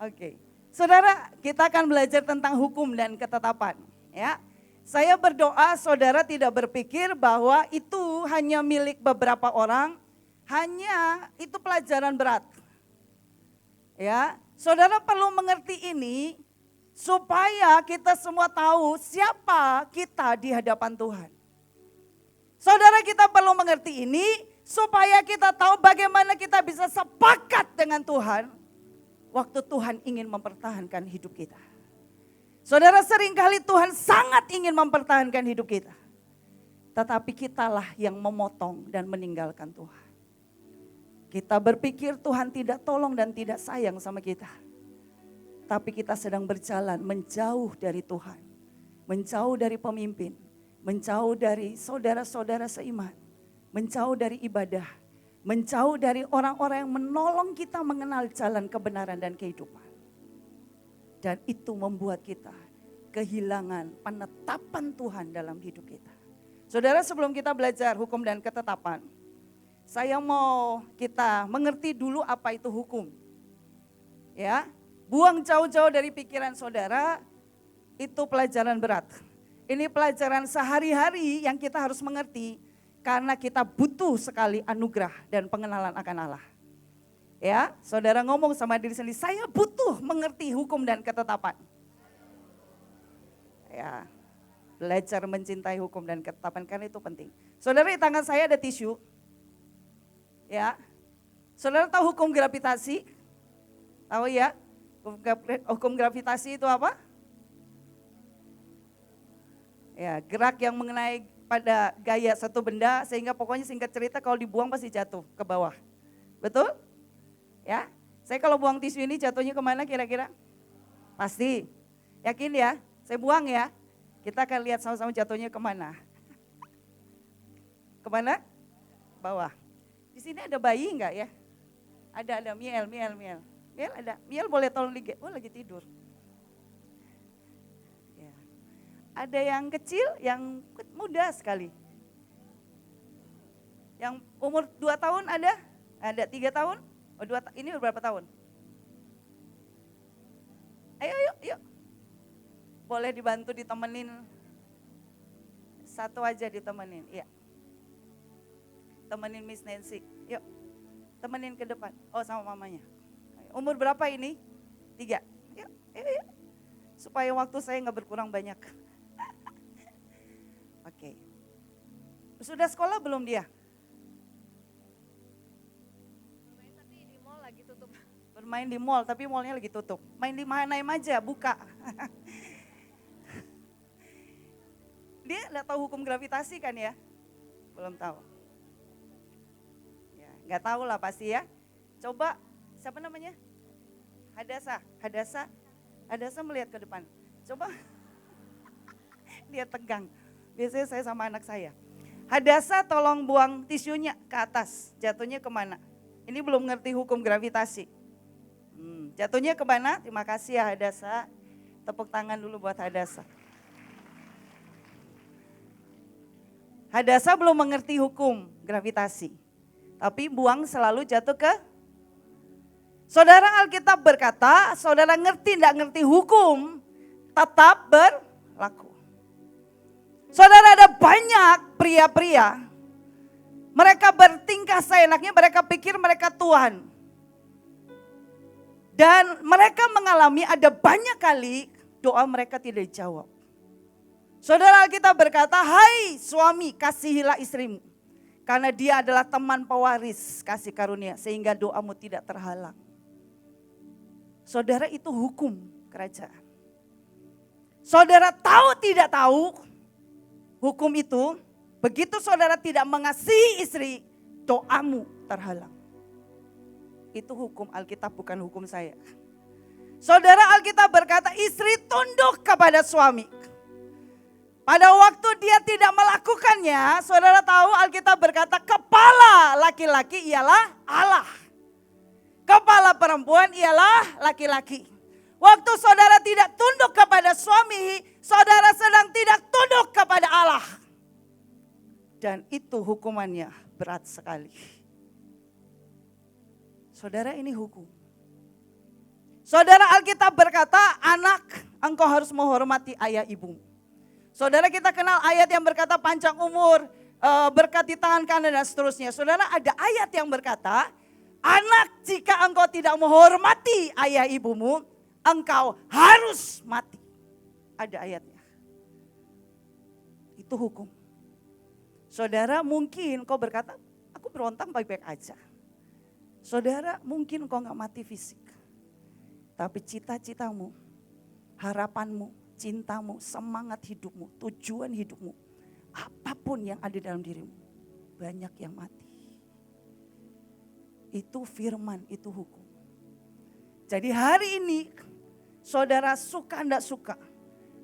Oke. Saudara, kita akan belajar tentang hukum dan ketetapan. Ya, saya berdoa saudara tidak berpikir bahwa itu hanya milik beberapa orang, hanya itu pelajaran berat. Ya, saudara perlu mengerti ini supaya kita semua tahu siapa kita di hadapan Tuhan. Saudara, kita perlu mengerti ini supaya kita tahu bagaimana kita bisa sepakat dengan Tuhan waktu Tuhan ingin mempertahankan hidup kita. Saudara, seringkali Tuhan sangat ingin mempertahankan hidup kita. Tetapi kitalah yang memotong dan meninggalkan Tuhan. Kita berpikir Tuhan tidak tolong dan tidak sayang sama kita. Tapi kita sedang berjalan menjauh dari Tuhan. Menjauh dari pemimpin. Menjauh dari saudara-saudara seiman. Menjauh dari ibadah. Menjauh dari orang-orang yang menolong kita mengenal jalan kebenaran dan kehidupan. Dan itu membuat kita kehilangan penetapan Tuhan dalam hidup kita. Saudara, sebelum kita belajar hukum dan ketetapan, saya mau kita mengerti dulu apa itu hukum. Ya, buang jauh-jauh dari pikiran saudara, itu pelajaran berat. Ini pelajaran sehari-hari yang kita harus mengerti. Karena kita butuh sekali anugerah dan pengenalan akan Allah. Ya, saudara ngomong sama diri sendiri, saya butuh mengerti hukum dan ketetapan. Ya, belajar mencintai hukum dan ketetapan karena itu penting. Saudara, di tangan saya ada tisu. Ya, saudara tahu hukum gravitasi? Tahu ya? Hukum gravitasi itu apa? Ya, gerak yang mengenai pada gaya satu benda sehingga pokoknya singkat cerita kalau dibuang pasti jatuh ke bawah. Betul? Ya. Saya kalau buang tisu ini jatuhnya kemana kira-kira? Pasti. Yakin ya? Saya buang ya. Kita akan lihat sama-sama jatuhnya kemana. Kemana? Bawah. Di sini ada bayi enggak ya? Ada Miel. Miel ada. Miel boleh tolong lihat. Oh lagi tidur. Ada yang kecil, yang muda sekali. Yang umur 2 tahun ada? Ada 3 tahun? Oh, ini berapa tahun? Ayo. Boleh dibantu ditemenin. Satu aja ditemenin, iya. Temenin Miss Nancy, yuk. Temenin ke depan, oh sama mamanya. Umur berapa ini? 3, yuk. Supaya waktu saya gak berkurang banyak. Oke. Sudah sekolah belum dia? Bermain tapi di mall lagi tutup. Bermain di mall tapi mallnya lagi tutup. Main di Mahanaim aja, buka. Dia enggak tahu hukum gravitasi kan ya? Belum tahu. Ya, enggak tahu lah pasti ya. Coba, siapa namanya? Hadasa melihat ke depan. Coba. Dia tegang. Biasanya saya sama anak saya. Hadasa tolong buang tisunya ke atas. Jatuhnya kemana? Ini belum ngerti hukum gravitasi. Jatuhnya kemana? Terima kasih ya Hadasa. Tepuk tangan dulu buat Hadasa. Hadasa belum mengerti hukum gravitasi. Tapi buang selalu jatuh ke. Saudara, Alkitab berkata, saudara ngerti tidak ngerti hukum, tetap berlaku. Saudara, ada banyak pria-pria, mereka bertingkah seenaknya, mereka pikir mereka Tuhan. Dan mereka mengalami ada banyak kali doa mereka tidak dijawab. Saudara, Alkitab berkata, hai suami kasihilah istrimu. Karena dia adalah teman pewaris kasih karunia sehingga doamu tidak terhalang. Saudara, itu hukum kerajaan. Saudara tahu tidak tahu, hukum itu, begitu saudara tidak mengasihi istri, doamu terhalang. Itu hukum Alkitab, bukan hukum saya. Saudara, Alkitab berkata istri tunduk kepada suami. Pada waktu dia tidak melakukannya, saudara tahu Alkitab berkata kepala laki-laki ialah Allah. Kepala perempuan ialah laki-laki. Waktu saudara tidak tunduk kepada suami, saudara sedang tidak tunduk kepada Allah. Dan itu hukumannya berat sekali. Saudara, ini hukum. Saudara, Alkitab berkata, anak, engkau harus menghormati ayah ibumu. Saudara, kita kenal ayat yang berkata panjang umur, berkat di tangan kanan dan seterusnya. Saudara, ada ayat yang berkata, anak, jika engkau tidak menghormati ayah ibumu, engkau harus mati. Ada ayatnya. Itu hukum. Saudara, mungkin kau berkata, aku berontak baik-baik aja. Saudara, mungkin kau gak mati fisik. Tapi cita-citamu, harapanmu, cintamu, semangat hidupmu, tujuan hidupmu, apapun yang ada dalam dirimu, banyak yang mati. Itu firman, itu hukum. Jadi hari ini, saudara suka enggak suka,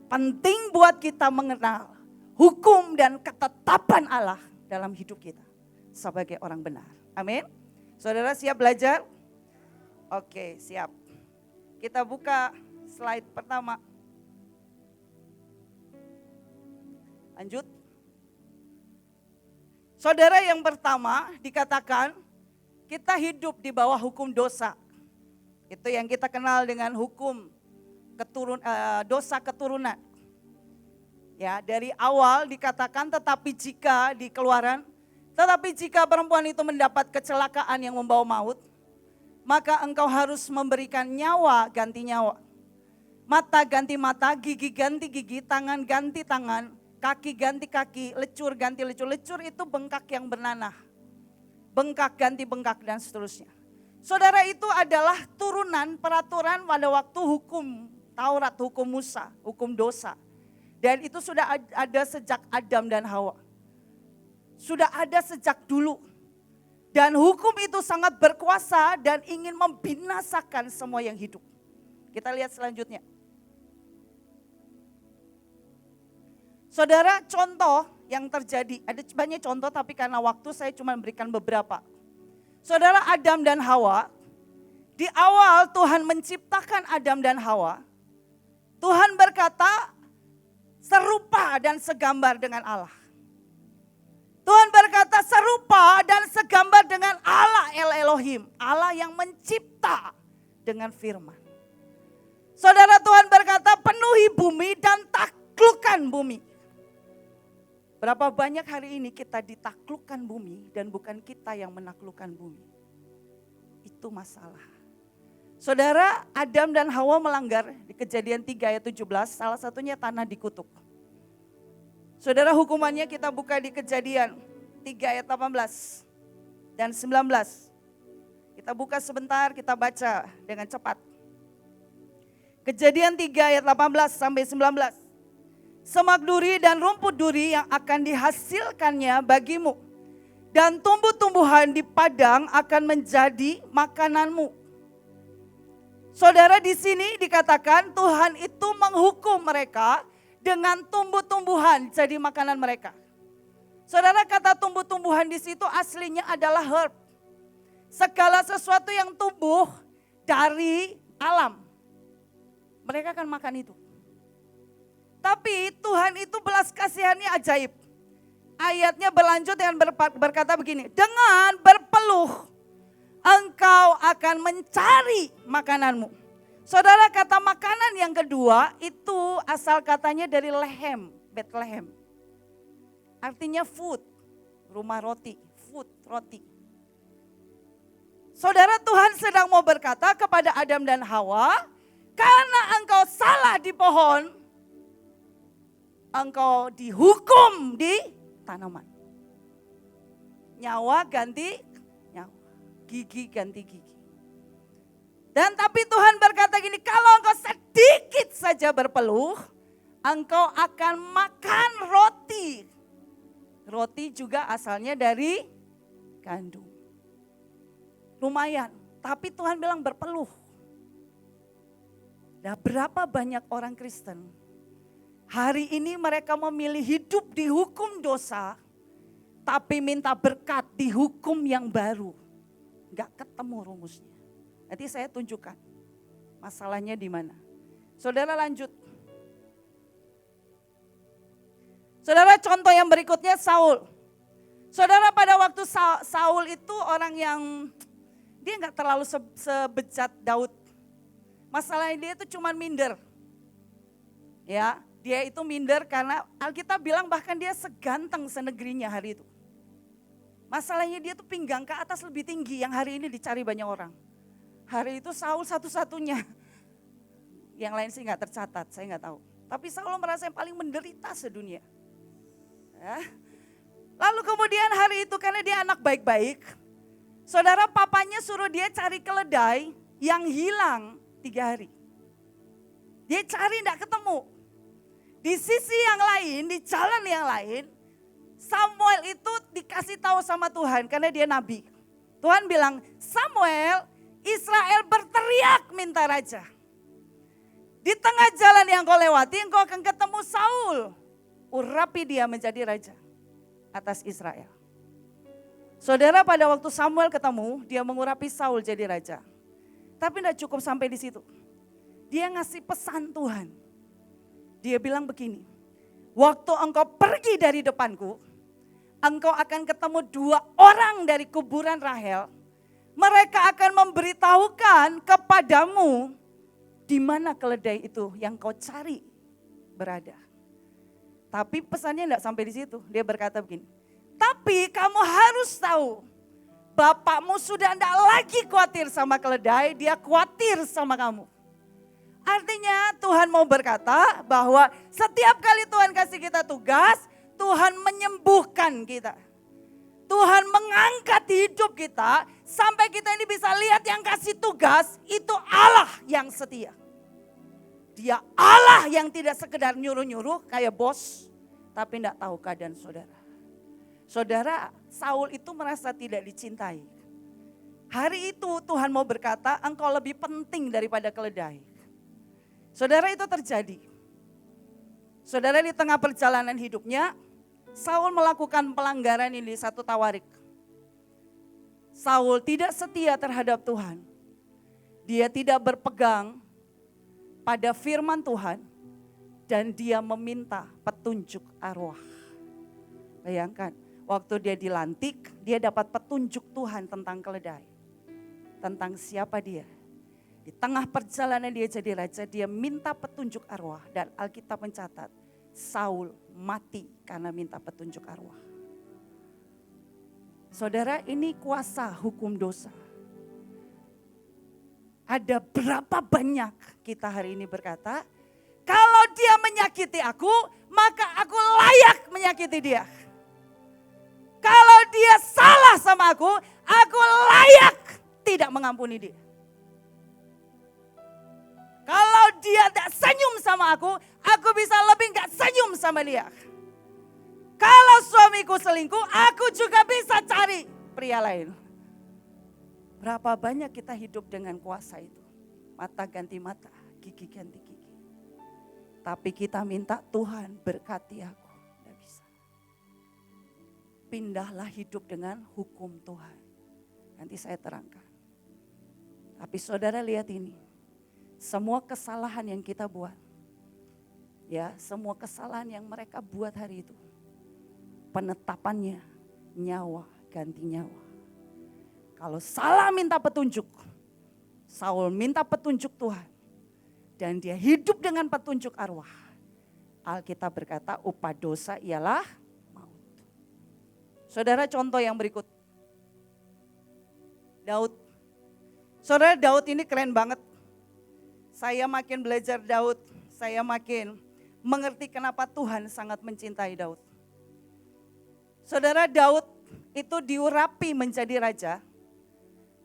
penting buat kita mengenal hukum dan ketetapan Allah dalam hidup kita sebagai orang benar. Amin. Saudara siap belajar? Oke, siap. Kita buka slide pertama. Lanjut. Saudara, yang pertama dikatakan kita hidup di bawah hukum dosa. Itu yang kita kenal dengan hukum dosa keturunan. Ya, dari awal dikatakan tetapi jika perempuan itu mendapat kecelakaan yang membawa maut, maka engkau harus memberikan nyawa ganti nyawa. Mata ganti mata, gigi ganti gigi, tangan ganti tangan, kaki ganti kaki, lecur ganti lecur. Lecur itu bengkak yang bernanah. Bengkak ganti bengkak dan seterusnya. Saudara, itu adalah turunan peraturan pada waktu hukum Taurat, hukum Musa, hukum dosa. Dan itu sudah ada sejak Adam dan Hawa. Sudah ada sejak dulu. Dan hukum itu sangat berkuasa dan ingin membinasakan semua yang hidup. Kita lihat selanjutnya. Saudara, contoh yang terjadi, ada banyak contoh tapi karena waktu saya cuma memberikan beberapa. Saudara, Adam dan Hawa, di awal Tuhan menciptakan Adam dan Hawa, Tuhan berkata serupa dan segambar dengan Allah. Tuhan berkata serupa dan segambar dengan Allah Elohim, Allah yang mencipta dengan firman. Saudara, Tuhan berkata penuhi bumi dan taklukkan bumi. Berapa banyak hari ini kita ditaklukkan bumi dan bukan kita yang menaklukkan bumi. Itu masalah. Saudara, Adam dan Hawa melanggar di Kejadian 3 ayat 17, salah satunya tanah dikutuk. Saudara, hukumannya kita buka di Kejadian 3 ayat 18 dan 19. Kita buka sebentar, kita baca dengan cepat. Kejadian 3 ayat 18 sampai 19. Semak duri dan rumput duri yang akan dihasilkannya bagimu, dan tumbuh-tumbuhan di padang akan menjadi makananmu. Saudara, di sini dikatakan Tuhan itu menghukum mereka dengan tumbuh-tumbuhan jadi makanan mereka. Saudara, kata tumbuh-tumbuhan di situ aslinya adalah herb. Segala sesuatu yang tumbuh dari alam. Mereka akan makan itu. Tapi Tuhan itu belas kasihannya ajaib. Ayatnya berlanjut dengan berkata begini, dengan berpeluh engkau akan mencari makananmu. Saudara, kata makanan yang kedua itu asal katanya dari lehem, Bethlehem. Artinya food, rumah roti, food, roti. Saudara, Tuhan sedang mau berkata kepada Adam dan Hawa, karena engkau salah di pohon, engkau dihukum di tanaman. Nyawa ganti nyawa, gigi ganti gigi. Dan tapi Tuhan berkata gini, kalau engkau sedikit saja berpeluh, engkau akan makan roti. Roti juga asalnya dari gandum. Lumayan, tapi Tuhan bilang berpeluh. Nah, berapa banyak orang Kristen hari ini mereka memilih hidup di hukum dosa, tapi minta berkat di hukum yang baru. Gak ketemu rumusnya. Nanti saya tunjukkan masalahnya di mana. Saudara, lanjut. Saudara, contoh yang berikutnya Saul. Saudara, pada waktu Saul itu orang yang dia gak terlalu sebejat Daud. Masalahnya dia itu cuma minder. Ya, dia itu minder karena Alkitab bilang bahkan dia seganteng senegrinya hari itu. Masalahnya dia tuh pinggang ke atas lebih tinggi yang hari ini dicari banyak orang. Hari itu Saul satu-satunya. Yang lain sih nggak tercatat, saya nggak tahu. Tapi Saul merasa yang paling menderita sedunia. Ya. Lalu kemudian hari itu karena dia anak baik-baik, saudara papanya suruh dia cari keledai yang hilang 3 hari. Dia cari enggak ketemu. Di sisi yang lain, di jalan yang lain, Samuel itu dikasih tahu sama Tuhan karena dia nabi. Tuhan bilang, Samuel, Israel berteriak minta raja. Di tengah jalan yang kau lewati, engkau akan ketemu Saul. Urapi dia menjadi raja atas Israel. Saudara, pada waktu Samuel ketemu, dia mengurapi Saul jadi raja. Tapi tidak cukup sampai di situ. Dia ngasih pesan Tuhan. Dia bilang begini, waktu engkau pergi dari depanku, engkau akan ketemu 2 orang dari kuburan Rahel. Mereka akan memberitahukan kepadamu di mana keledai itu yang kau cari berada. Tapi pesannya tidak sampai di situ. Dia berkata begini, tapi kamu harus tahu, bapakmu sudah tidak lagi khawatir sama keledai, dia khawatir sama kamu. Artinya Tuhan mau berkata bahwa setiap kali Tuhan kasih kita tugas, Tuhan menyembuhkan kita. Tuhan mengangkat hidup kita sampai kita ini bisa lihat yang kasih tugas itu Allah yang setia. Dia Allah yang tidak sekedar nyuruh-nyuruh kayak bos, tapi tidak tahu keadaan saudara. Saudara, Saul itu merasa tidak dicintai. Hari itu Tuhan mau berkata, engkau lebih penting daripada keledai. Saudara, itu terjadi. Saudara, di tengah perjalanan hidupnya, Saul melakukan pelanggaran ini 1 Tawarik. Saul tidak setia terhadap Tuhan. Dia tidak berpegang pada firman Tuhan dan dia meminta petunjuk arwah. Bayangkan, waktu dia dilantik, dia dapat petunjuk Tuhan tentang keledai. Tentang siapa dia. Di tengah perjalanan dia jadi raja, dia minta petunjuk arwah. Dan Alkitab mencatat, Saul mati karena minta petunjuk arwah. Saudara, ini kuasa hukum dosa. Ada berapa banyak kita hari ini berkata, kalau dia menyakiti aku, maka aku layak menyakiti dia. Kalau dia salah sama aku layak tidak mengampuni dia. Kalau dia tidak senyum sama aku bisa lebih gak senyum sama dia. Kalau suamiku selingkuh, aku juga bisa cari pria lain. Berapa banyak kita hidup dengan kuasa itu. Mata ganti mata, gigi ganti gigi. Tapi kita minta Tuhan berkati aku. Tidak bisa. Pindahlah hidup dengan hukum Tuhan. Nanti saya terangkan. Tapi saudara lihat ini. Semua kesalahan yang kita buat. Ya, semua kesalahan yang mereka buat hari itu. Penetapannya nyawa ganti nyawa. Kalau salah minta petunjuk, Saul minta petunjuk Tuhan. Dan dia hidup dengan petunjuk arwah. Alkitab berkata upah dosa ialah maut. Saudara, contoh yang berikut. Daud. Saudara, Daud ini keren banget. Saya makin belajar Daud, saya makin mengerti kenapa Tuhan sangat mencintai Daud. Saudara, Daud itu diurapi menjadi raja.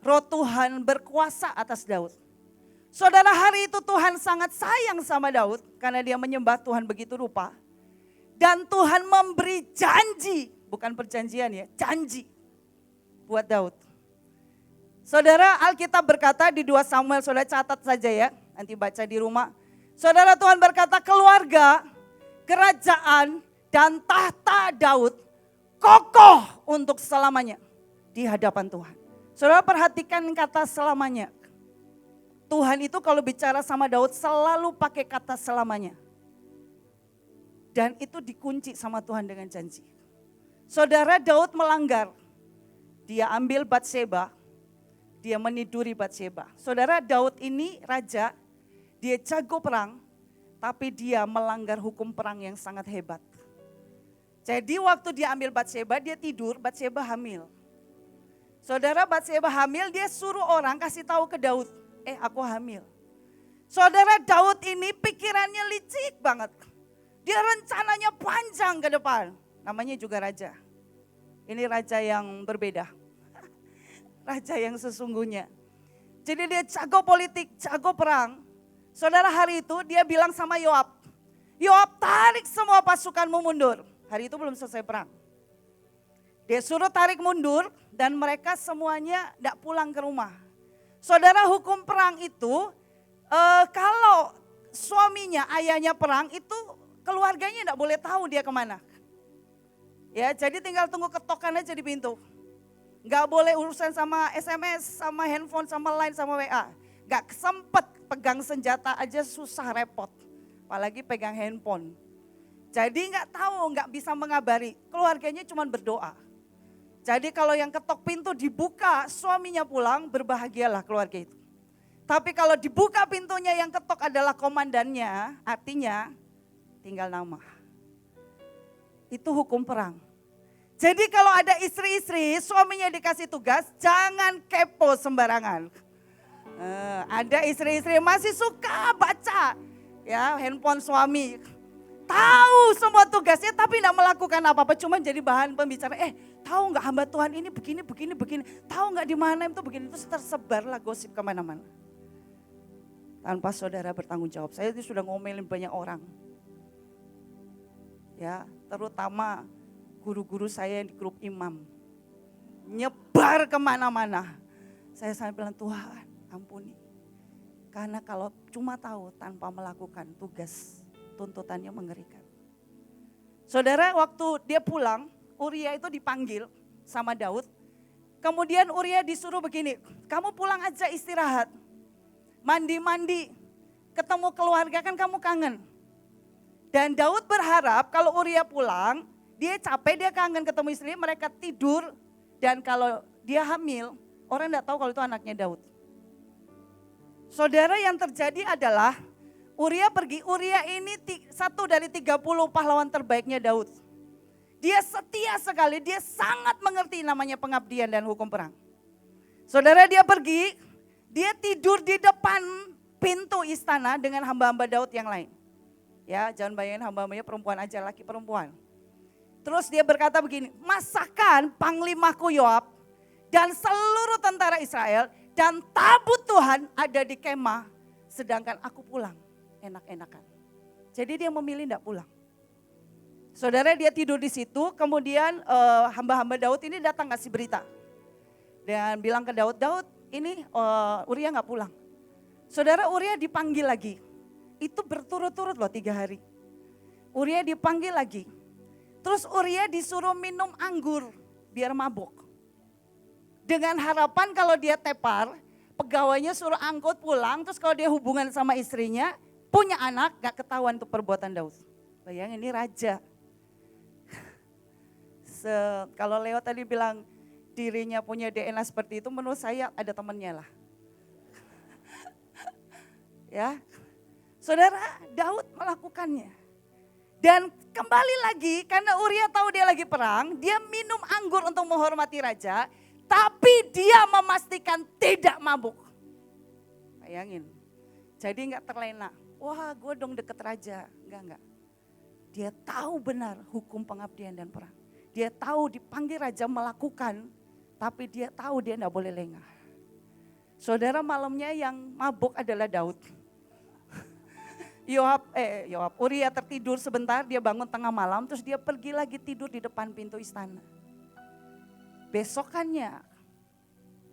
Roh Tuhan berkuasa atas Daud. Saudara, hari itu Tuhan sangat sayang sama Daud karena dia menyembah Tuhan begitu rupa. Dan Tuhan memberi janji, bukan perjanjian ya, janji buat Daud. Saudara, Alkitab berkata di 2 Samuel, saudara catat saja ya, nanti baca di rumah. Saudara, Tuhan berkata keluarga, kerajaan dan tahta Daud kokoh untuk selamanya di hadapan Tuhan. Saudara, perhatikan kata selamanya. Tuhan itu kalau bicara sama Daud selalu pakai kata selamanya. Dan itu dikunci sama Tuhan dengan janji. Saudara, Daud melanggar. Dia ambil Batseba, dia meniduri Batseba. Saudara, Daud ini raja Dia jago perang, tapi dia melanggar hukum perang yang sangat hebat. Jadi waktu dia ambil Batseba, dia tidur, Batseba hamil. Saudara, Batseba hamil, dia suruh orang kasih tahu ke Daud, aku hamil. Saudara, Daud ini pikirannya licik banget. Dia rencananya panjang ke depan. Namanya juga raja. Ini raja yang berbeda. Raja yang sesungguhnya. Jadi dia jago politik, jago perang. Saudara, hari itu dia bilang sama Yoab, Yoab, tarik semua pasukanmu mundur. Hari itu belum selesai perang. Dia suruh tarik mundur dan mereka semuanya tidak pulang ke rumah. Saudara, hukum perang itu kalau suaminya, ayahnya perang itu keluarganya tidak boleh tahu dia kemana. Ya, jadi tinggal tunggu ketokan aja di pintu. Gak boleh urusan sama SMS, sama handphone, sama line, sama WA. Gak sempet pegang senjata aja susah repot. Apalagi pegang handphone. Jadi gak tahu, gak bisa mengabari. Keluarganya cuma berdoa. Jadi kalau yang ketok pintu dibuka, suaminya pulang, berbahagialah keluarga itu. Tapi kalau dibuka pintunya yang ketok adalah komandannya, artinya tinggal nama. Itu hukum perang. Jadi kalau ada istri-istri, suaminya dikasih tugas, jangan kepo sembarangan. Ada istri-istri masih suka baca ya handphone suami. Tahu semua tugasnya tapi tidak melakukan apa-apa, cuma jadi bahan pembicaraan. Tahu nggak hamba Tuhan ini begini. Tahu nggak di mana itu begini, itu tersebarlah gosip kemana-mana. Tanpa saudara bertanggung jawab. Saya itu sudah ngomelin banyak orang. Ya, terutama guru-guru saya di grup imam. Nyebar kemana-mana. Saya sampai bilang, Tuhan ampuni. Karena kalau cuma tahu tanpa melakukan tugas, tuntutannya mengerikan. Saudara, waktu dia pulang, Uria itu dipanggil sama Daud. Kemudian Uria disuruh begini, kamu pulang aja istirahat. Mandi-mandi, ketemu keluarga kan kamu kangen. Dan Daud berharap kalau Uria pulang, dia capek, dia kangen ketemu istri, mereka tidur. Dan kalau dia hamil, orang tidak tahu kalau itu anaknya Daud. Saudara, yang terjadi adalah Uria pergi. Uria ini satu dari 30 pahlawan terbaiknya Daud. Dia setia sekali, dia sangat mengerti namanya pengabdian dan hukum perang. Saudara, dia pergi, dia tidur di depan pintu istana dengan hamba-hamba Daud yang lain. Ya, jangan bayangin hamba-hambanya perempuan aja, laki perempuan. Terus dia berkata begini, masakan panglimaku Yoab dan seluruh tentara Israel dan tabut Tuhan ada di kemah, sedangkan aku pulang enak-enakan. Jadi dia memilih tidak pulang. Saudara, dia tidur di situ, kemudian hamba-hamba Daud ini datang kasih berita. Dan bilang ke Daud, Daud ini Uria gak pulang. Saudara, Uria dipanggil lagi. Itu berturut-turut loh 3 hari. Uria dipanggil lagi. Terus Uria disuruh minum anggur biar mabuk. Dengan harapan kalau dia tepar, pegawainya suruh angkut pulang. Terus kalau dia hubungan sama istrinya, punya anak, gak ketahuan itu perbuatan Daud. Bayangin, ini raja. Kalau Leo tadi bilang dirinya punya DNA seperti itu, menurut saya ada temannya lah. Ya, saudara, Daud melakukannya. Dan kembali lagi, karena Uria tahu dia lagi perang, dia minum anggur untuk menghormati raja, tapi dia memastikan tidak mabuk. Bayangin, jadi enggak terlena. Wah, gue dong deket raja. Enggak. Dia tahu benar hukum pengabdian dan perang. Dia tahu dipanggil raja melakukan, tapi dia tahu dia enggak boleh lengah. Saudara, malamnya yang mabuk adalah Daud. Uria tertidur sebentar, dia bangun tengah malam, terus dia pergi lagi tidur di depan pintu istana. Besokannya,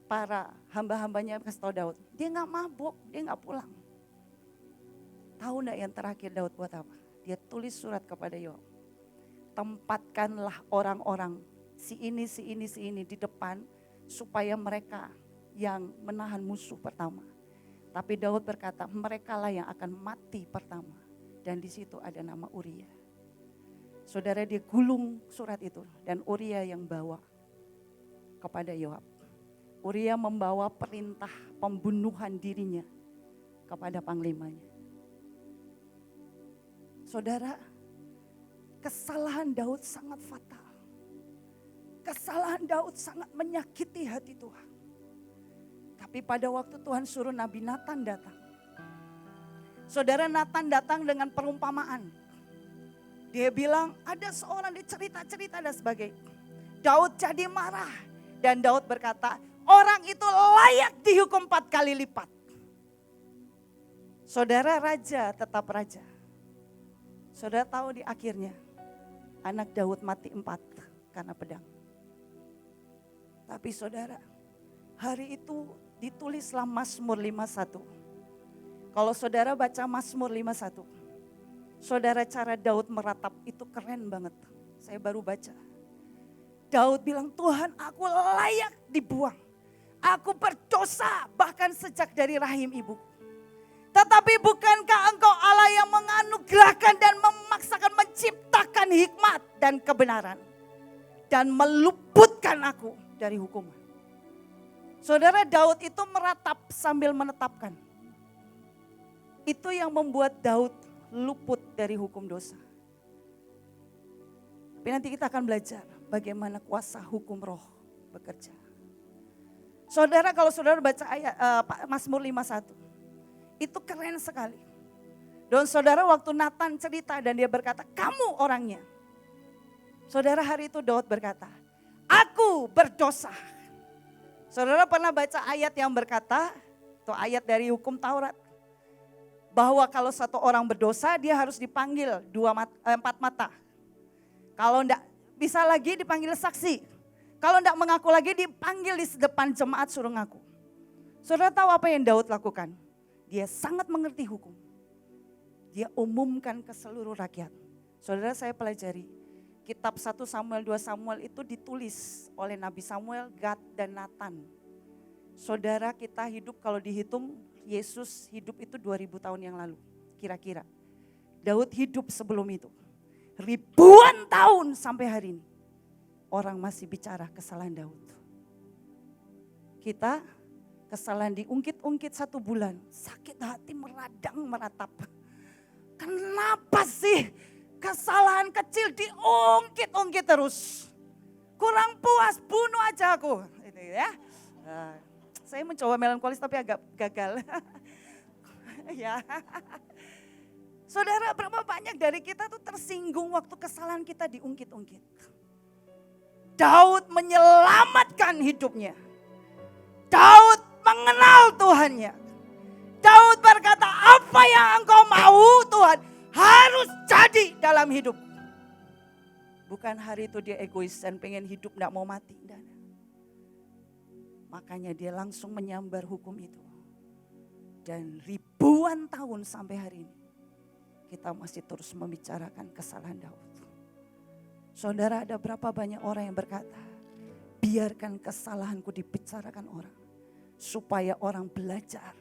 para hamba-hambanya kasih tahu Daud, dia gak mabuk, dia gak pulang. Tahu gak yang terakhir Daud buat apa? Dia tulis surat kepada Yoab. Tempatkanlah orang-orang si ini di depan, supaya mereka yang menahan musuh pertama. Tapi Daud berkata, merekalah yang akan mati pertama. Dan di situ ada nama Uria. Saudara, dia gulung surat itu dan Uria yang bawa kepada Yoab. Uria membawa perintah pembunuhan dirinya kepada panglimanya. Saudara, kesalahan Daud sangat fatal. Kesalahan Daud sangat menyakiti hati Tuhan. Tapi pada waktu Tuhan suruh Nabi Natan datang. Saudara, Natan datang dengan perumpamaan. Dia bilang ada seorang di cerita-cerita dan sebagainya. Daud jadi marah. Dan Daud berkata, orang itu layak dihukum 4 kali lipat. Saudara, raja tetap raja. Saudara tahu di akhirnya anak Daud mati 4 karena pedang. Tapi saudara, hari itu ditulislah Mazmur 51. Kalau saudara baca Mazmur 51, saudara cara Daud meratap itu keren banget. Saya baru baca. Daud bilang, Tuhan aku layak dibuang. Aku berdosa bahkan sejak dari rahim ibu. Tetapi bukankah engkau Allah yang menganugerahkan dan memaksakan menciptakan hikmat dan kebenaran. Dan meluputkan aku dari hukuman. Saudara, Daud itu meratap sambil menetapkan. Itu yang membuat Daud luput dari hukum dosa. Tapi nanti kita akan belajar bagaimana kuasa hukum roh bekerja. Saudara, kalau saudara baca ayat Mazmur 51, itu keren sekali. Dan saudara, waktu Natan cerita dan dia berkata, kamu orangnya. Saudara, hari itu Daud berkata, aku berdosa. Saudara pernah baca ayat yang berkata, itu ayat dari hukum Taurat, bahwa kalau satu orang berdosa dia harus dipanggil 4 mata. Kalau enggak bisa lagi dipanggil saksi. Kalau enggak mengaku lagi dipanggil di depan jemaat suruh ngaku. Saudara tahu apa yang Daud lakukan? Dia sangat mengerti hukum. Dia umumkan ke seluruh rakyat. Saudara, saya pelajari. Kitab 1 Samuel, 2 Samuel itu ditulis oleh Nabi Samuel, Gad, dan Natan. Saudara, kita hidup kalau dihitung, Yesus hidup itu 2000 tahun yang lalu, kira-kira. Daud hidup sebelum itu. Ribuan tahun sampai hari ini. Orang masih bicara kesalahan Daud. Kita kesalahan diungkit-ungkit 1 bulan. Sakit hati meradang meratap. Kenapa sih? Kesalahan kecil diungkit-ungkit terus. Kurang puas, bunuh aja aku. Itu ya. Saya mencoba melankolis tapi agak gagal. Ya. Saudara, berapa banyak dari kita tuh tersinggung waktu kesalahan kita diungkit-ungkit. Daud menyelamatkan hidupnya. Daud mengenal Tuhannya. Daud berkata, apa yang engkau mau Tuhan harus jadi dalam hidup. Bukan hari itu dia egois dan pengen hidup gak mau mati. Enggak. Makanya dia langsung menyambar hukum itu. Dan ribuan tahun sampai hari ini kita masih terus membicarakan kesalahan Daud. Saudara, ada berapa banyak orang yang berkata, biarkan kesalahanku dibicarakan orang. Supaya orang belajar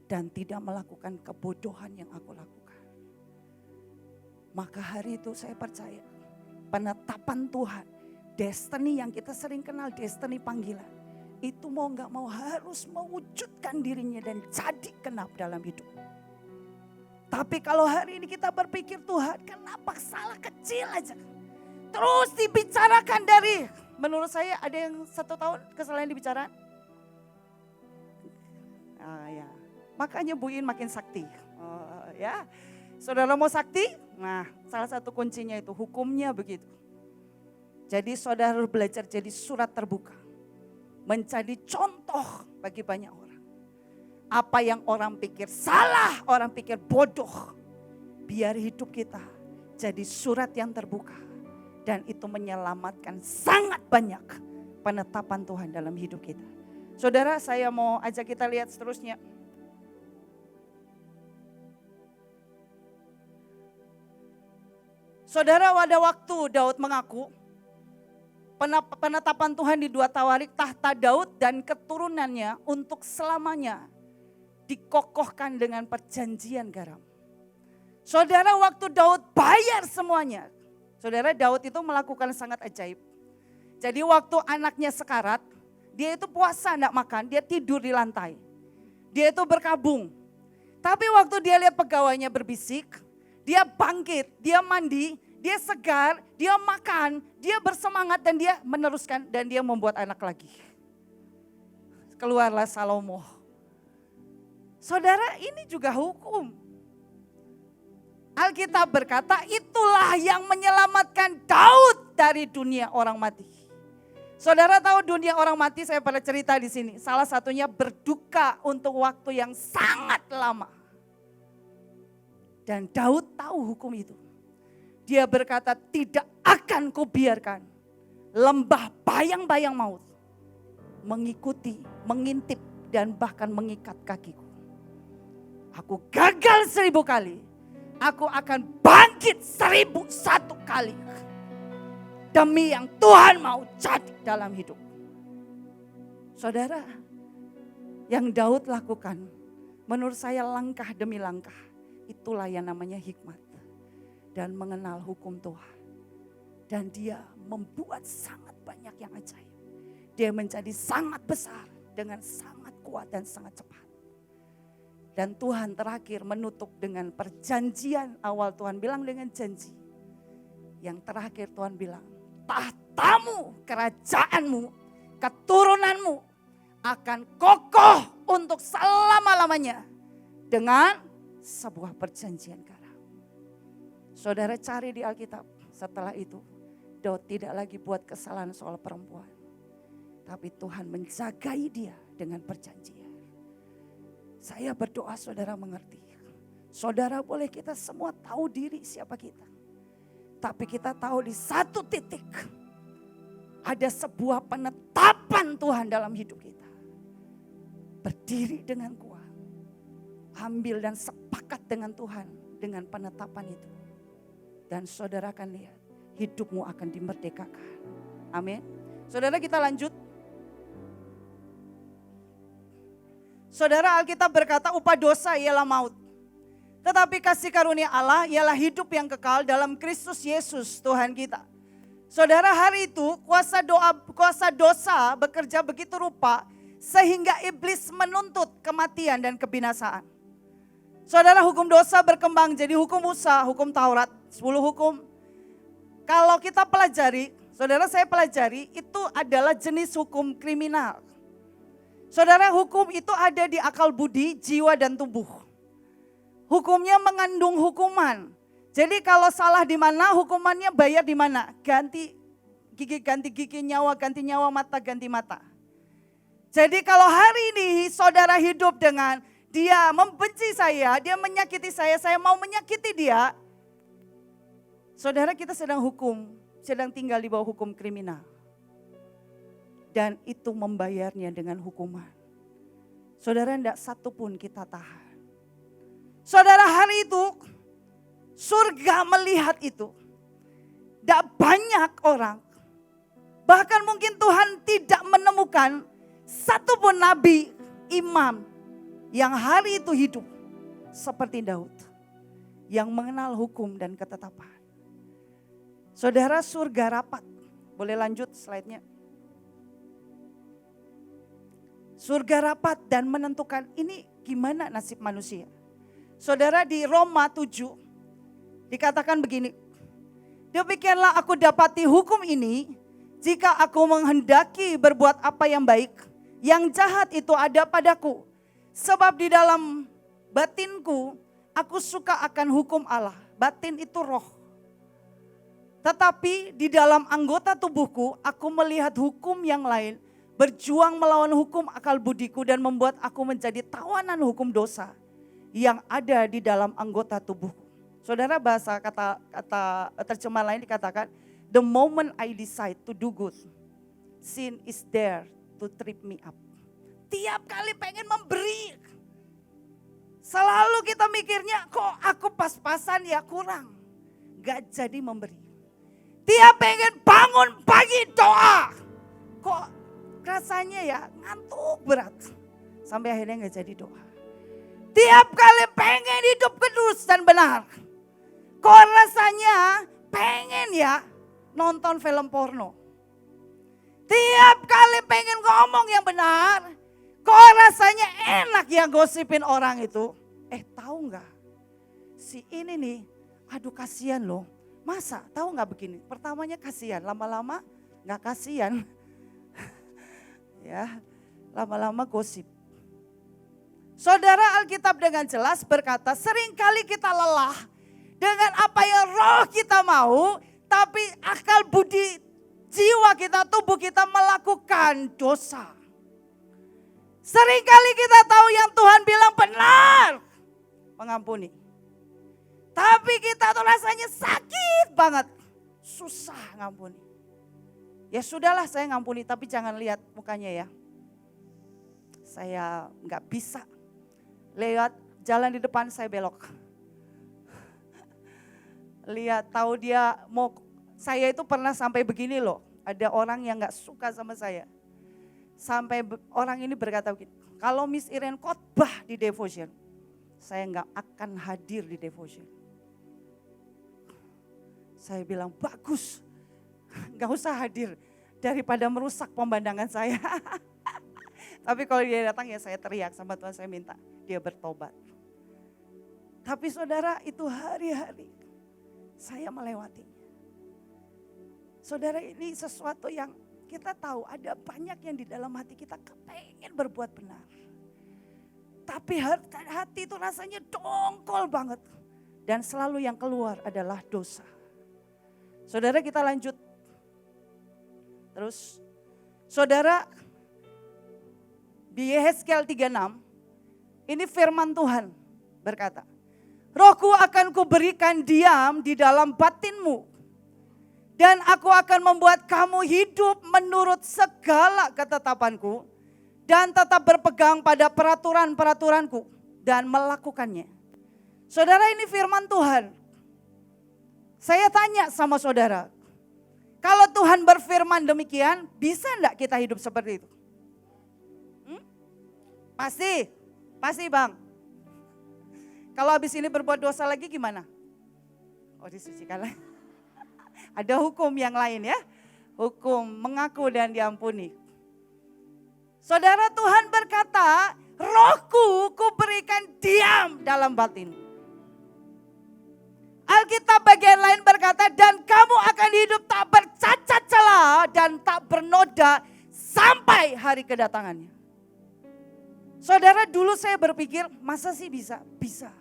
dan tidak melakukan kebodohan yang aku lakukan. Maka hari itu saya percaya penetapan Tuhan, destiny yang kita sering kenal destiny panggilan. Itu mau gak mau harus mewujudkan dirinya dan jadi genap dalam hidup. Tapi kalau hari ini kita berpikir Tuhan kenapa salah kecil aja. Terus dibicarakan dari, menurut saya ada yang 1 tahun kesalahan dibicarakan. Ya. Makanya Bu In makin sakti. Ya. Saudara mau sakti? Nah, salah satu kuncinya itu hukumnya begitu. Jadi saudara harus belajar jadi surat terbuka. Menjadi contoh bagi banyak orang. Apa yang orang pikir salah, orang pikir bodoh. Biar hidup kita jadi surat yang terbuka. Dan itu menyelamatkan sangat banyak penetapan Tuhan dalam hidup kita. Saudara, saya mau ajak kita lihat seterusnya. Saudara, pada waktu Daud mengaku, penetapan Tuhan di 2 Tawarik, tahta Daud dan keturunannya untuk selamanya dikokohkan dengan perjanjian garam. Saudara, waktu Daud bayar semuanya. Saudara, Daud itu melakukan sangat ajaib. Jadi waktu anaknya sekarat, dia itu puasa enggak makan, dia tidur di lantai. Dia itu berkabung. Tapi waktu dia lihat pegawainya berbisik, dia bangkit, dia mandi, dia segar, dia makan, dia bersemangat dan dia meneruskan dan dia membuat anak lagi. Keluarlah Salomo. Saudara, ini juga hukum. Alkitab berkata itulah yang menyelamatkan Daud dari dunia orang mati. Saudara tahu dunia orang mati, saya pernah cerita di sini. Salah satunya berduka untuk waktu yang sangat lama. Dan Daud tahu hukum itu. Dia berkata tidak akan kubiarkan lembah bayang-bayang maut mengikuti, mengintip dan bahkan mengikat kakiku. Aku gagal 1000 kali, aku akan bangkit 1001 kali. Demi yang Tuhan mau jadi dalam hidup. Saudara, yang Daud lakukan, menurut saya langkah demi langkah, itulah yang namanya hikmat. Dan mengenal hukum Tuhan. Dan dia membuat sangat banyak yang ajaib. Dia menjadi sangat besar dengan sangat kuat dan sangat cepat. Dan Tuhan terakhir menutup dengan perjanjian awal. Tuhan bilang dengan janji. Yang terakhir Tuhan bilang, tahtamu, kerajaanmu, keturunanmu akan kokoh untuk selama-lamanya. Dengan sebuah perjanjian garam. Saudara cari di Alkitab, setelah itu Daud tidak lagi buat kesalahan soal perempuan. Tapi Tuhan menjagai dia dengan perjanjian. Saya berdoa saudara mengerti. Saudara boleh kita semua tahu diri siapa kita. Tapi kita tahu di satu titik ada sebuah penetapan Tuhan dalam hidup kita. Berdiri dengan kuat. Ambil dan sepakat dengan Tuhan dengan penetapan itu. Dan saudara akan lihat hidupmu akan dimerdekakan. Amin. Saudara kita lanjut. Saudara, Alkitab berkata upah dosa ialah maut. Tetapi kasih karunia Allah ialah hidup yang kekal dalam Kristus Yesus Tuhan kita. Saudara, hari itu kuasa dosa bekerja begitu rupa sehingga iblis menuntut kematian dan kebinasaan. Saudara, hukum dosa berkembang jadi hukum Musa, hukum Taurat, 10 hukum. Kalau kita pelajari, saudara saya pelajari itu adalah jenis hukum kriminal. Saudara, hukum itu ada di akal budi, jiwa dan tubuh. Hukumnya mengandung hukuman. Jadi kalau salah di mana, hukumannya bayar di mana? Ganti gigi, nyawa, ganti nyawa, mata, ganti mata. Jadi kalau hari ini saudara hidup dengan dia membenci saya, dia menyakiti saya mau menyakiti dia. Saudara, kita sedang tinggal di bawah hukum kriminal. Dan itu membayarnya dengan hukuman. Saudara, tidak satu pun kita tahan. Saudara, hari itu surga melihat itu. Tidak banyak orang. Bahkan mungkin Tuhan tidak menemukan satu pun nabi, imam yang hari itu hidup seperti Daud. Yang mengenal hukum dan ketetapan. Saudara, surga rapat. Boleh lanjut slide-nya. Surga rapat dan menentukan ini gimana nasib manusia. Saudara, di Roma 7 dikatakan begini. Demikianlah aku dapati hukum ini jika aku menghendaki berbuat apa yang baik. Yang jahat itu ada padaku. Sebab di dalam batinku aku suka akan hukum Allah. Batin itu roh. Tetapi di dalam anggota tubuhku aku melihat hukum yang lain. Berjuang melawan hukum akal budiku dan membuat aku menjadi tawanan hukum dosa yang ada di dalam anggota tubuhku. Saudara, bahasa kata terjemah lain dikatakan, the moment I decide to do good, sin is there to trip me up. Tiap kali pengen memberi, selalu kita mikirnya kok aku pas-pasan ya kurang. Gak jadi memberi. Tiap pengen bangun pagi doa, kok rasanya ya ngantuk berat. Sampai akhirnya gak jadi doa. Tiap kali pengen hidup kudus dan benar. Kok rasanya pengen ya nonton film porno. Tiap kali pengen ngomong yang benar. Kok rasanya enak ya gosipin orang itu. Tahu gak? Si ini nih Aduh kasihan loh. Masa tahu nggak begini? Pertamanya kasihan, lama-lama nggak kasihan. Ya, lama-lama gosip. Saudara, Alkitab dengan jelas berkata, seringkali kita lelah dengan apa yang roh kita mau, tapi akal budi jiwa kita, tubuh kita melakukan dosa. Seringkali kita tahu yang Tuhan bilang benar, mengampuni. Tapi kita tuh rasanya sakit banget, susah ngampuni. Ya sudahlah saya ngampuni, tapi jangan lihat mukanya ya. Saya nggak bisa. Lewat jalan di depan saya belok. Lihat tahu dia mau, saya itu pernah sampai begini loh. Ada orang yang nggak suka sama saya. Sampai orang ini berkata begini, kalau Miss Irene khotbah di devotion, saya nggak akan hadir di devotion. Saya bilang bagus, nggak usah hadir daripada merusak pemandangan saya. Tapi kalau dia datang ya saya teriak sama Tuhan, saya minta dia bertobat. Tapi saudara, itu hari-hari saya melewatinya. Saudara, ini sesuatu yang kita tahu ada banyak yang di dalam hati kita kepengen berbuat benar. Tapi hati itu rasanya dongkol banget. Dan selalu yang keluar adalah dosa. Saudara, kita lanjut. Terus, saudara, di Yehezkiel 36, ini firman Tuhan berkata, Rohku akan kuberikan diam di dalam batinmu. Dan aku akan membuat kamu hidup menurut segala ketetapanku. Dan tetap berpegang pada peraturan-peraturanku dan melakukannya. Saudara, ini firman Tuhan. Saya tanya sama saudara, kalau Tuhan berfirman demikian, bisa enggak kita hidup seperti itu? Pasti bang. Kalau habis ini berbuat dosa lagi gimana? Oh, disucikan lagi. Ada hukum yang lain ya. Hukum mengaku dan diampuni. Saudara, Tuhan berkata, Rohku kuberikan diam dalam batin. Alkitab bagian lain berkata, dan kamu akan hidup tak bercacat celah dan tak bernoda sampai hari kedatangannya. Saudara, dulu saya berpikir, masa sih bisa? Bisa.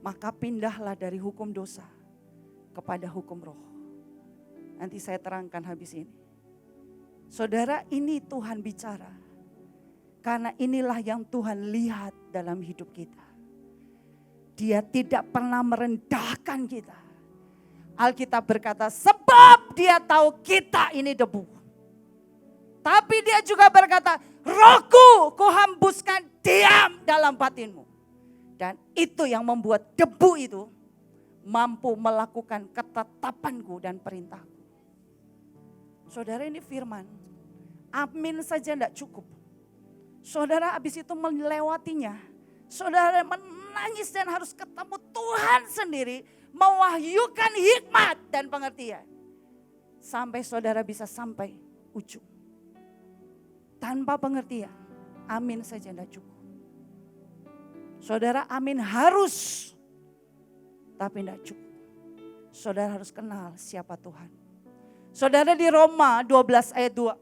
Maka pindahlah dari hukum dosa kepada hukum roh. Nanti saya terangkan habis ini. Saudara, ini Tuhan bicara. Karena inilah yang Tuhan lihat dalam hidup kita. Dia tidak pernah merendahkan kita. Alkitab berkata, sebab dia tahu kita ini debu. Tapi dia juga berkata, Rohku kuhembuskan diam dalam batinmu. Dan itu yang membuat debu itu mampu melakukan ketetapanku dan perintahku. Saudara, ini firman. Amin saja tidak cukup. Saudara habis itu melewatinya. Saudara menangis dan harus ketemu Tuhan sendiri. Mewahyukan hikmat dan pengertian. Sampai saudara bisa sampai ujung. Tanpa pengertian, amin saja tidak cukup. Saudara, amin harus, tapi tidak cukup. Saudara harus kenal siapa Tuhan. Saudara, di Roma 12 ayat 2.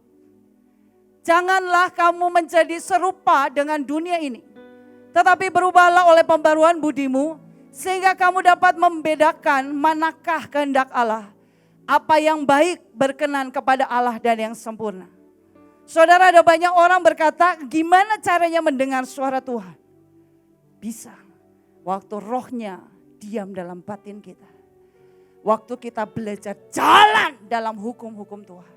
Janganlah kamu menjadi serupa dengan dunia ini. Tetapi berubahlah oleh pembaruan budimu. Sehingga kamu dapat membedakan manakah kehendak Allah. Apa yang baik, berkenan kepada Allah dan yang sempurna. Saudara, ada banyak orang berkata, gimana caranya mendengar suara Tuhan? Bisa. Waktu rohnya diam dalam batin kita. Waktu kita belajar jalan dalam hukum-hukum Tuhan.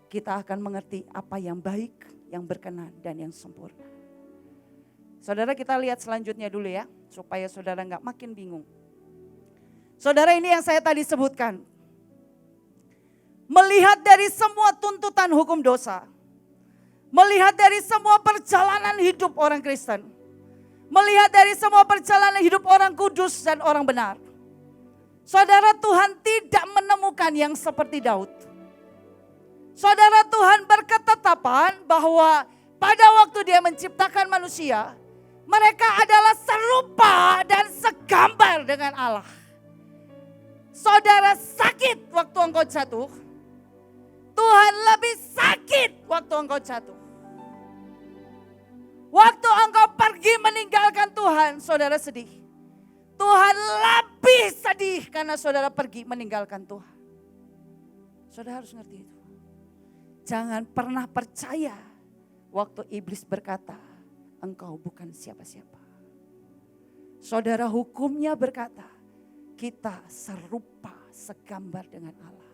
Kita akan mengerti apa yang baik, yang berkenan dan yang sempurna. Saudara, kita lihat selanjutnya dulu ya. Supaya saudara gak makin bingung. Saudara, ini yang saya tadi sebutkan. Melihat dari semua tuntutan hukum dosa. Melihat dari semua perjalanan hidup orang Kristen. Melihat dari semua perjalanan hidup orang kudus dan orang benar. Saudara, Tuhan tidak menemukan yang seperti Daud. Saudara, Tuhan berketetapan bahwa pada waktu dia menciptakan manusia, Mereka adalah serupa dan segambar dengan Allah. Saudara sakit waktu engkau jatuh, Tuhan lebih sakit waktu engkau jatuh. Waktu engkau pergi meninggalkan Tuhan, saudara sedih. Tuhan lebih sedih karena saudara pergi meninggalkan Tuhan. Saudara harus ngerti itu. Jangan pernah percaya waktu iblis berkata, engkau bukan siapa-siapa. Saudara hukumnya berkata, kita serupa segambar dengan Allah.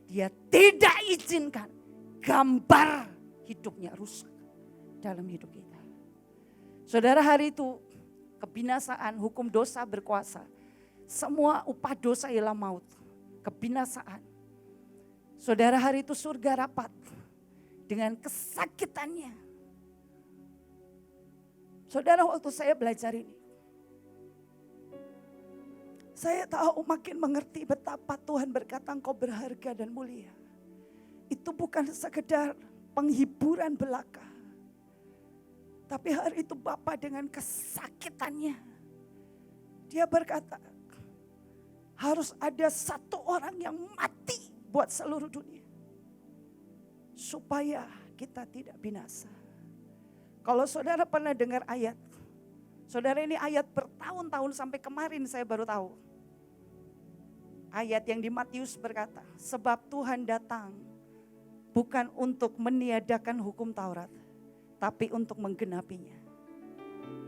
Dia tidak izinkan gambar hidupnya rusak dalam hidup kita. Saudara, hari itu kebinasaan, hukum dosa berkuasa. Semua upah dosa ialah maut, kebinasaan. Saudara, hari itu surga rapat dengan kesakitannya. Saudara, waktu saya belajar ini, saya tahu makin mengerti betapa Tuhan berkata engkau berharga dan mulia. Itu bukan sekedar penghiburan belaka. Tapi hari itu Bapa dengan kesakitannya, dia berkata, harus ada satu orang yang mati buat seluruh dunia. Supaya kita tidak binasa. Kalau saudara pernah dengar ayat, saudara, ini ayat bertahun-tahun sampai kemarin saya baru tahu. Ayat yang di Matius berkata, sebab Tuhan datang bukan untuk meniadakan hukum Taurat, tapi untuk menggenapinya.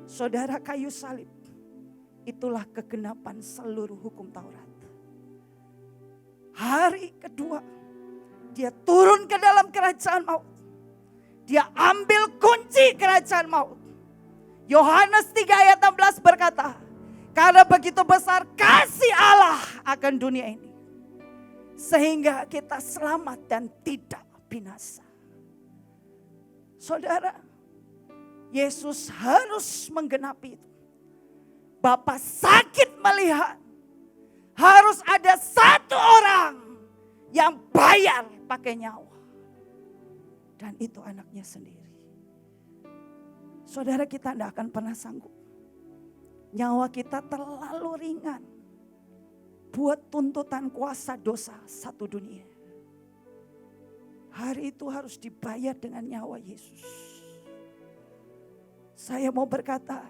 Saudara, kayu salib itulah kegenapan seluruh hukum Taurat. Hari kedua dia turun ke dalam kerajaan maut. Dia ambil kunci kerajaan maut. Yohanes 3 ayat 16 berkata, karena begitu besar kasih Allah akan dunia ini, sehingga kita selamat dan tidak binasa. Saudara, Yesus harus menggenapi itu. Bapa sakit melihat harus ada satu orang yang bayar pakai nyawa. Dan itu anaknya sendiri. Saudara, kita tidak akan pernah sanggup. Nyawa kita terlalu ringan buat tuntutan kuasa dosa satu dunia. Hari itu harus dibayar dengan nyawa Yesus. Saya mau berkata,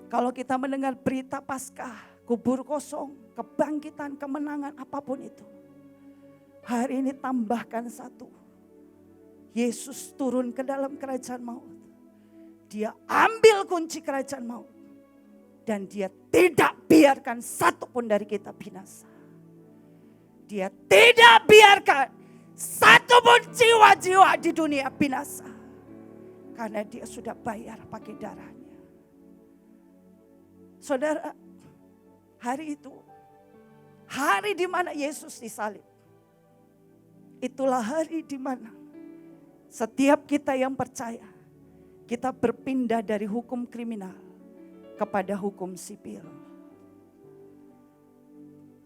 kalau kita mendengar berita Paskah, kubur kosong, kebangkitan, kemenangan, apapun itu, hari ini tambahkan satu. Yesus turun ke dalam kerajaan maut. Dia ambil kunci kerajaan maut. Dan dia tidak biarkan satu pun dari kita binasa. Dia tidak biarkan satu pun jiwa-jiwa di dunia binasa. Karena dia sudah bayar pakai darahnya. Saudara, hari itu, hari di mana Yesus disalib. Itulah hari di mana setiap kita yang percaya, kita berpindah dari hukum kriminal kepada hukum sipil.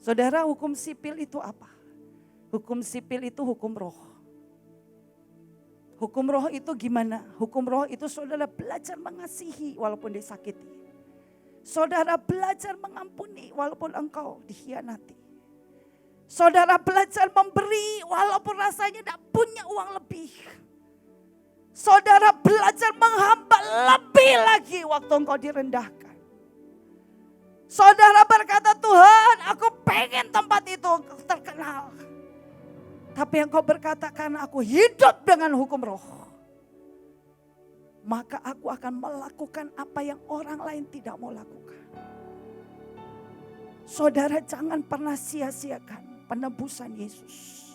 Saudara, hukum sipil itu apa? Hukum sipil itu hukum roh. Hukum roh itu gimana? Hukum roh itu saudara belajar mengasihi walaupun disakiti. Saudara belajar mengampuni walaupun engkau dikhianati. Saudara belajar memberi walaupun rasanya tidak punya uang lebih. Saudara belajar menghamba lebih lagi waktu engkau direndahkan. Saudara berkata, Tuhan, aku pengen tempat itu terkenal. Tapi engkau berkata, karena aku hidup dengan hukum roh, maka aku akan melakukan apa yang orang lain tidak mau lakukan. Saudara, jangan pernah sia-siakan penebusan Yesus.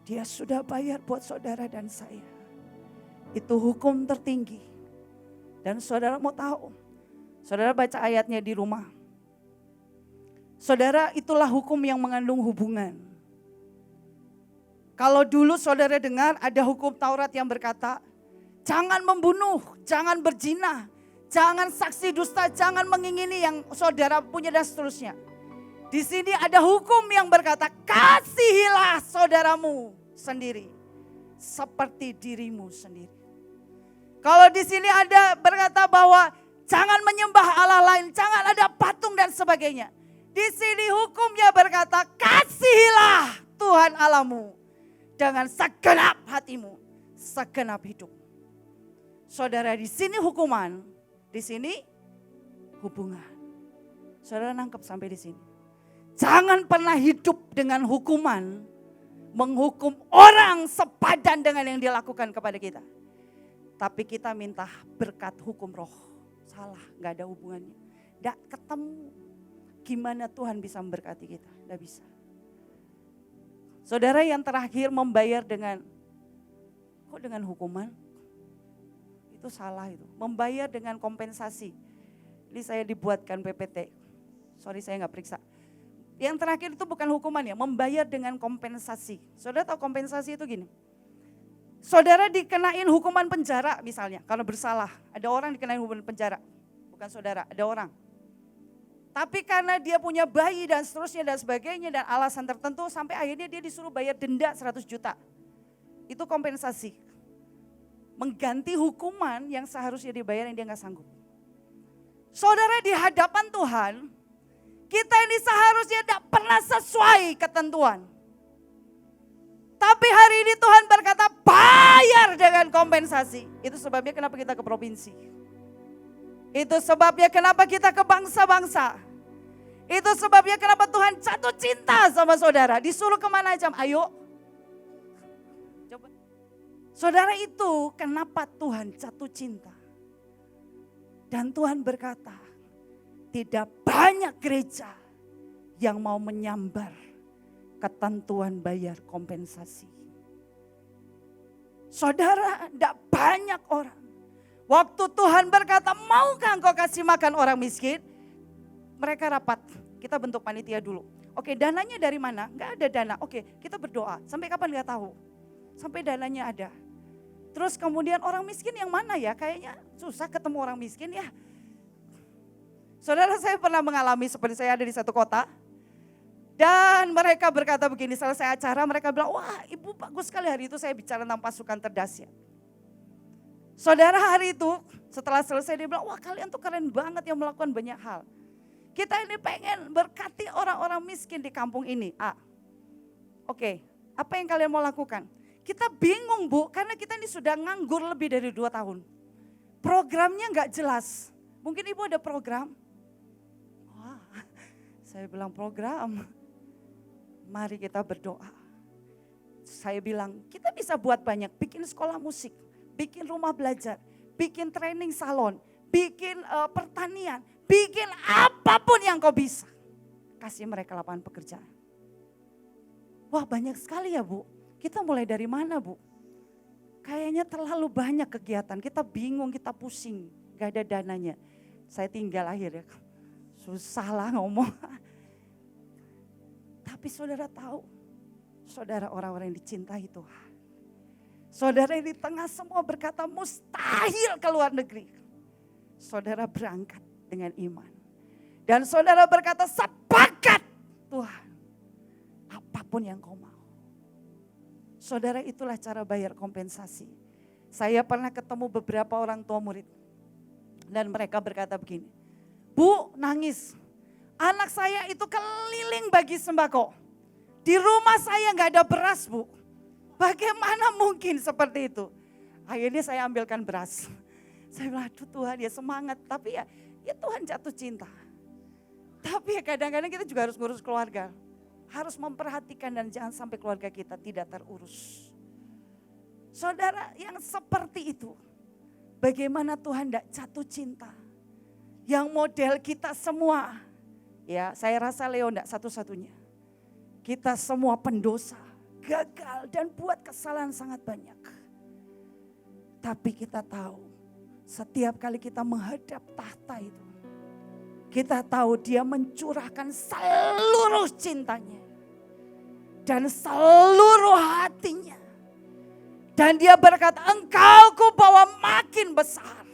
Dia sudah bayar buat saudara dan saya. Itu hukum tertinggi. Dan saudara mau tahu, saudara baca ayatnya di rumah. Saudara, itulah hukum yang mengandung hubungan. Kalau dulu saudara dengar ada hukum Taurat yang berkata, jangan membunuh, jangan berzina, jangan saksi dusta, jangan mengingini yang saudara punya dan seterusnya. Di sini ada hukum yang berkata, kasihilah saudaramu sendiri seperti dirimu sendiri. Kalau di sini ada berkata bahwa jangan menyembah Allah lain, jangan ada patung dan sebagainya. Di sini hukumnya berkata, kasihilah Tuhan Allahmu dengan segenap hatimu, segenap hidup. Saudara, di sini hukuman, di sini hubungan. Saudara nangkep sampai di sini. Jangan pernah hidup dengan hukuman, menghukum orang sepadan dengan yang dia lakukan kepada kita. Tapi kita minta berkat hukum roh. Salah, gak ada hubungannya. Gak ketemu. Gimana Tuhan bisa memberkati kita? Gak bisa. Saudara, yang terakhir membayar dengan, kok dengan hukuman? Itu salah itu. Membayar dengan kompensasi. Ini saya dibuatkan PPT. Sorry saya gak periksa. Yang terakhir itu bukan hukuman ya, membayar dengan kompensasi. Saudara tahu kompensasi itu gini. Saudara dikenain hukuman penjara misalnya, karena bersalah. Ada orang dikenain hukuman penjara. Bukan saudara, ada orang. Tapi karena dia punya bayi dan seterusnya dan sebagainya dan alasan tertentu sampai akhirnya dia disuruh bayar denda 100 juta. Itu kompensasi. Mengganti hukuman yang seharusnya dibayar yang dia gak sanggup. Saudara, di hadapan Tuhan, kita ini seharusnya tidak pernah sesuai ketentuan. Tapi hari ini Tuhan berkata bayar dengan kompensasi. Itu sebabnya kenapa kita ke provinsi. Itu sebabnya kenapa kita ke bangsa-bangsa. Itu sebabnya kenapa Tuhan jatuh cinta sama saudara. Disuruh kemana aja, ayo. Coba. Saudara, itu kenapa Tuhan jatuh cinta. Dan Tuhan berkata, tidak banyak gereja yang mau menyambar ketentuan bayar kompensasi. Saudara, tidak banyak orang. Waktu Tuhan berkata, maukah engkau kasih makan orang miskin? Mereka rapat, kita bentuk panitia dulu. Oke, dananya dari mana? Enggak ada dana. Oke, kita berdoa. Sampai kapan enggak tahu. Sampai dananya ada. Terus kemudian orang miskin yang mana ya? Kayaknya susah ketemu orang miskin ya. Saudara, saya pernah mengalami seperti saya ada di satu kota. Dan mereka berkata begini, selesai acara mereka bilang, wah ibu bagus sekali hari itu saya bicara tentang pasukan terdahsyat. Saudara, hari itu setelah selesai dia bilang, wah kalian tuh keren banget yang melakukan banyak hal. Kita ini pengen berkati orang-orang miskin di kampung ini. Oke, apa yang kalian mau lakukan? Kita bingung Bu, karena kita ini sudah nganggur lebih dari 2 tahun. Programnya gak jelas. Mungkin ibu ada program? Wah, saya bilang program. Mari kita berdoa. Saya bilang kita bisa buat banyak, bikin sekolah musik, bikin rumah belajar, bikin training salon, bikin pertanian, bikin apapun yang kau bisa. Kasih mereka lapangan pekerjaan. Wah banyak sekali ya Bu, kita mulai dari mana Bu? Kayaknya terlalu banyak kegiatan, kita bingung, kita pusing, gak ada dananya. Saya tinggal akhirnya, susah lah ngomong. Tapi saudara tahu, saudara orang-orang yang dicintai Tuhan. Saudara yang di tengah semua berkata mustahil ke luar negeri. Saudara berangkat dengan iman. Dan saudara berkata sepakat Tuhan, apapun yang kau mau. Saudara, itulah cara bayar kompensasi. Saya pernah ketemu beberapa orang tua murid. Dan mereka berkata begini, Bu nangis, anak saya itu keliling bagi sembako. Di rumah saya gak ada beras Bu. Bagaimana mungkin seperti itu? Akhirnya saya ambilkan beras. Saya bilang, aduh Tuhan ya semangat. Tapi ya Tuhan jatuh cinta. Tapi ya kadang-kadang kita juga harus ngurus keluarga. Harus memperhatikan dan jangan sampai keluarga kita tidak terurus. Saudara yang seperti itu. Bagaimana Tuhan tidak jatuh cinta. Yang model kita semua. Ya saya rasa Leo tidak satu-satunya. Kita semua pendosa. Gagal dan buat kesalahan sangat banyak. Tapi kita tahu. Setiap kali kita menghadap tahta itu. Kita tahu dia mencurahkan seluruh cintanya. Dan seluruh hatinya. Dan dia berkata, engkau ku bawa makin besar.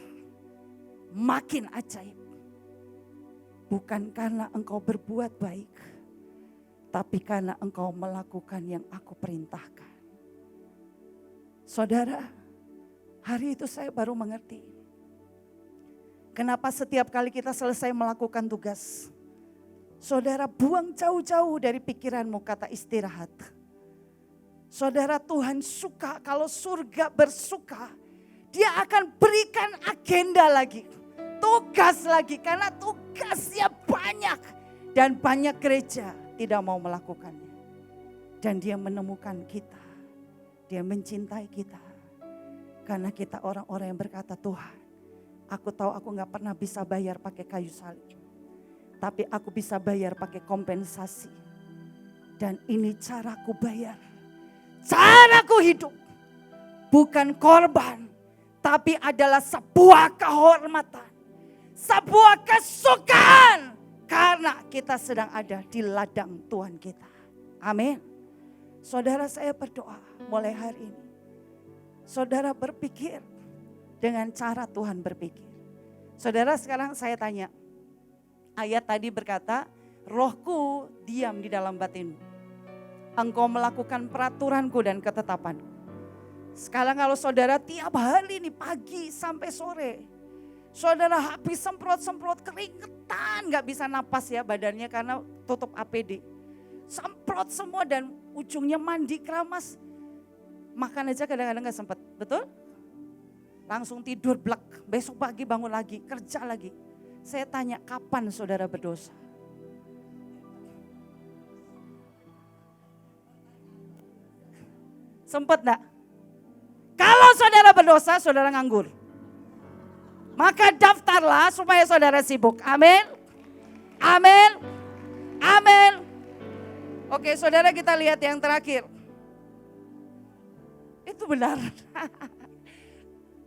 Makin ajaib. Bukan karena engkau berbuat baik. Tapi karena engkau melakukan yang aku perintahkan. Saudara, Hari itu saya baru mengerti. Kenapa setiap kali kita selesai melakukan tugas, saudara buang jauh-jauh dari pikiranmu kata istirahat. Saudara, Tuhan suka kalau surga bersuka, Dia akan berikan agenda lagi, tugas lagi, karena tugasnya banyak. Dan banyak gereja tidak mau melakukannya. Dan Dia menemukan kita, Dia mencintai kita. Karena kita orang-orang yang berkata, Tuhan, aku tahu aku gak pernah bisa bayar pakai kayu salib. Tapi aku bisa bayar pakai kompensasi. Dan ini caraku bayar. Caraku hidup. Bukan korban. Tapi adalah sebuah kehormatan. Sebuah kesukaan. Karena kita sedang ada di ladang Tuhan kita. Amin. Saudara, saya berdoa mulai hari ini. Saudara berpikir dengan cara Tuhan berpikir. Saudara, sekarang saya tanya. Ayat tadi berkata, rohku diam di dalam batinmu. Engkau melakukan peraturanku dan ketetapanku. Sekarang kalau saudara tiap hari nih pagi sampai sore. Saudara habis semprot-semprot keringetan, gak bisa napas ya badannya karena tutup APD. Semprot semua dan ujungnya mandi keramas. Makan aja kadang-kadang gak sempat, betul? Langsung tidur blek, besok pagi bangun lagi, kerja lagi. Saya tanya kapan saudara berdosa? Sempat gak? Kalau saudara berdosa, saudara nganggur. Maka daftarlah supaya saudara sibuk. Amin. Amin. Amin. Oke, saudara, kita lihat yang terakhir. Itu benar.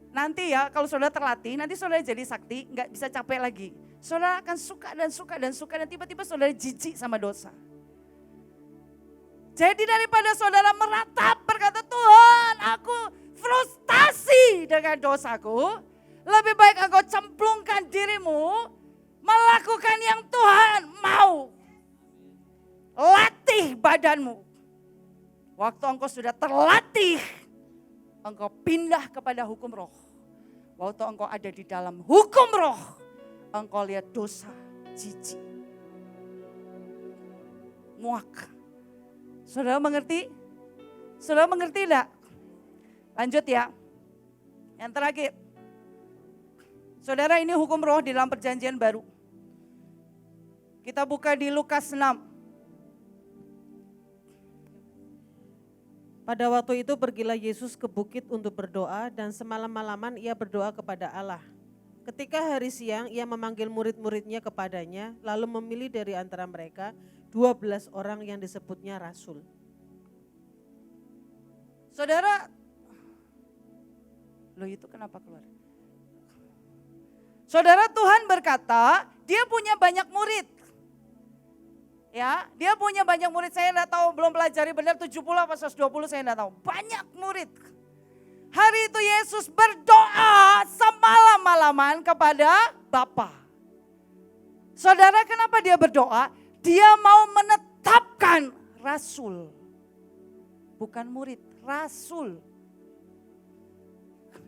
Nanti ya kalau saudara terlatih, nanti saudara jadi sakti, nggak bisa capek lagi. Saudara akan suka dan suka dan suka dan tiba-tiba saudara jijik sama dosa. Jadi daripada saudara meratap berkata, Tuhan, aku frustasi dengan dosaku. Lebih baik engkau cemplungkan dirimu melakukan yang Tuhan mau. Latih badanmu. Waktu engkau sudah terlatih, engkau pindah kepada hukum roh. Waktu engkau ada di dalam hukum roh, engkau lihat dosa, jijik, muak. Saudara mengerti? Saudara mengerti enggak? Lanjut ya. Yang terakhir. Saudara, ini hukum roh di dalam perjanjian baru. Kita buka di Lukas 6. Pada waktu itu pergilah Yesus ke bukit untuk berdoa dan semalam-malaman ia berdoa kepada Allah. Ketika hari siang ia memanggil murid-muridnya kepadanya lalu memilih dari antara mereka 12 orang yang disebutnya rasul. Saudara, loh itu kenapa keluar? Saudara, Tuhan berkata dia punya banyak murid. Ya, dia punya banyak murid, saya enggak tahu, belum pelajari benar 70 apa 120 saya enggak tahu. Banyak murid. Hari itu Yesus berdoa semalam-malaman kepada Bapa. Saudara, kenapa dia berdoa? Dia mau menetapkan rasul. Bukan murid, rasul.